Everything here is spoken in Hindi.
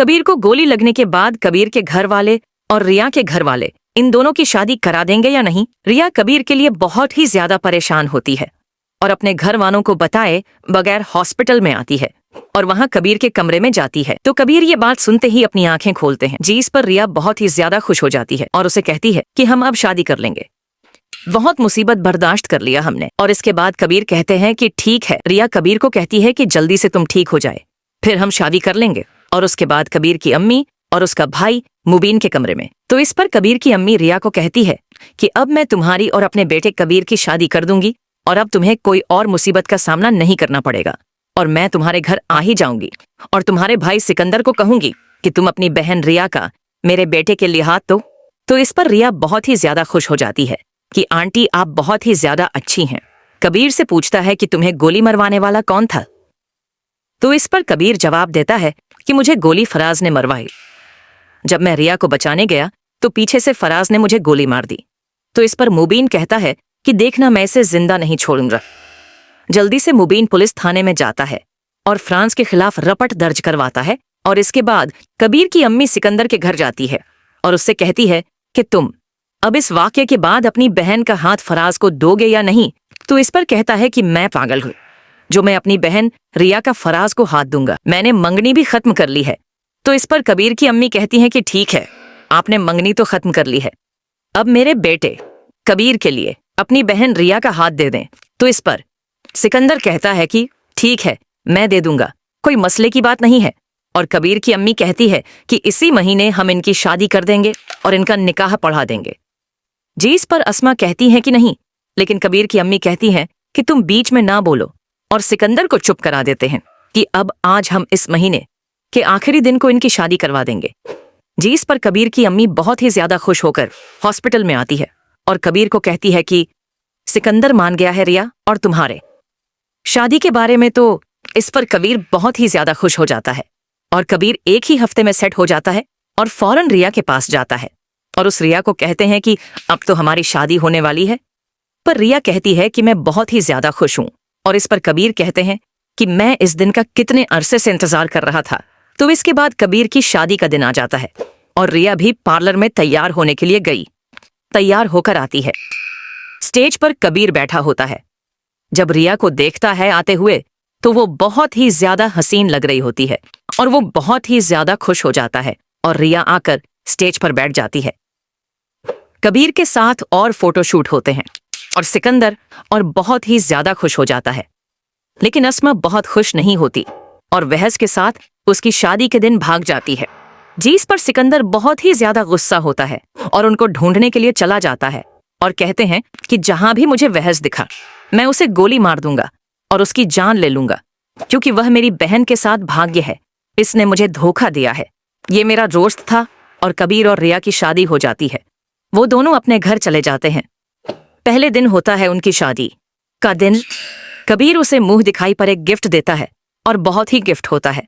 कबीर को गोली लगने के बाद कबीर के घर वाले और रिया के घर वाले इन दोनों की शादी करा देंगे या नहीं। रिया कबीर के लिए बहुत ही ज्यादा परेशान होती है और अपने घर वालों को बताए बगैर हॉस्पिटल में आती है और वहां कबीर के कमरे में जाती है। तो कबीर ये बात सुनते ही अपनी आंखें खोलते हैं। जी इस पर रिया बहुत ही ज्यादा खुश हो जाती है और उसे कहती है कि हम अब शादी कर लेंगे, बहुत मुसीबत बर्दाश्त कर लिया हमने। और इसके बाद कबीर कहते हैं कि ठीक है। रिया कबीर को कहती है कि जल्दी से तुम ठीक हो जाए फिर हम शादी कर लेंगे। और उसके बाद कबीर की अम्मी और उसका भाई मुबीन के कमरे में। तो इस पर कबीर की अम्मी रिया को कहती है कि अब मैं तुम्हारी और अपने बेटे कबीर की शादी कर दूंगी और अब तुम्हें कोई और मुसीबत का सामना नहीं करना पड़ेगा और मैं तुम्हारे घर आ ही जाऊंगी और तुम्हारे भाई सिकंदर को कहूंगी कि तुम अपनी बहन रिया का मेरे बेटे के लिए हाथ दो। तो इस पर रिया बहुत ही ज्यादा खुश हो जाती है कि आंटी आप बहुत ही ज्यादा अच्छी हैं। कबीर से पूछता है कि तुम्हें गोली मरवाने वाला कौन था। तो इस पर कबीर जवाब देता है कि मुझे गोली फराज ने मरवाई। जब मैं रिया को बचाने गया तो पीछे से फराज ने मुझे गोली मार दी। तो इस पर मुबीन कहता है कि देखना मैं इसे जिंदा नहीं छोड़ूंगा। जल्दी से मुबीन पुलिस थाने में जाता है और फ्रांस के खिलाफ रपट दर्ज करवाता है। और इसके बाद कबीर की अम्मी सिकंदर के घर जाती है और उससे कहती है कि तुम अब इस वाक्य के बाद अपनी बहन का हाथ फराज को दोगे या नहीं। तो इस पर कहता है कि मैं पागल हूं जो मैं अपनी बहन रिया का फराज को हाथ दूंगा, मैंने मंगनी भी खत्म कर ली है। तो इस पर कबीर की अम्मी कहती हैं कि ठीक है आपने मंगनी तो खत्म कर ली है, अब मेरे बेटे कबीर के लिए अपनी बहन रिया का हाथ दे दें। तो इस पर सिकंदर कहता है कि ठीक है मैं दे दूंगा, कोई मसले की बात नहीं है। और कबीर की अम्मी कहती है कि इसी महीने हम इनकी शादी कर देंगे और इनका निकाह पढ़ा देंगे। जी इस पर अस्मा कहती है कि नहीं, लेकिन कबीर की अम्मी कहती हैं कि तुम बीच में ना बोलो और सिकंदर को चुप करा देते हैं कि अब आज हम इस महीने के आखिरी दिन को इनकी शादी करवा देंगे। जी इस पर कबीर की अम्मी बहुत ही ज्यादा खुश होकर हॉस्पिटल में आती है और कबीर को कहती है कि सिकंदर मान गया है रिया और तुम्हारे शादी के बारे में। तो इस पर कबीर बहुत ही ज्यादा खुश हो जाता है और कबीर एक ही हफ्ते में सेट हो जाता है और फौरन रिया के पास जाता है और उस रिया को कहते हैं कि अब तो हमारी शादी होने वाली है। पर रिया कहती है कि मैं बहुत ही ज्यादा खुश हूं। और इस पर कबीर कहते हैं कि मैं इस दिन का कितने अरसे से इंतजार कर रहा था। तो इसके बाद कबीर की शादी का दिन आ जाता है और रिया भी पार्लर में तैयार होने के लिए गई। तैयार होकर आती है, स्टेज पर कबीर बैठा होता है। जब रिया को देखता है आते हुए तो वो बहुत ही ज्यादा हसीन लग रही होती है और वो बहुत ही ज्यादा खुश हो जाता है और रिया आकर स्टेज पर बैठ जाती है। कबीर के साथ और फोटोशूट होते हैं और सिकंदर और बहुत ही ज्यादा खुश हो जाता है। लेकिन अस्मा बहुत खुश नहीं होती और वहस के साथ उसकी शादी के दिन भाग जाती है। जी इस पर सिकंदर बहुत ही ज्यादा गुस्सा होता है और उनको ढूंढने के लिए चला जाता है और कहते हैं कि जहां भी मुझे वहस दिखा मैं उसे गोली मार दूंगा और उसकी जान ले लूंगा, क्योंकि वह मेरी बहन के साथ भाग्य है, इसने मुझे धोखा दिया है, ये मेरा दोस्त था। और कबीर और रिया की शादी हो जाती है। वो दोनों अपने घर चले जाते हैं। पहले दिन होता है उनकी शादी का दिन। कबीर उसे मुंह दिखाई पर एक गिफ्ट देता है और बहुत ही गिफ्ट होता है।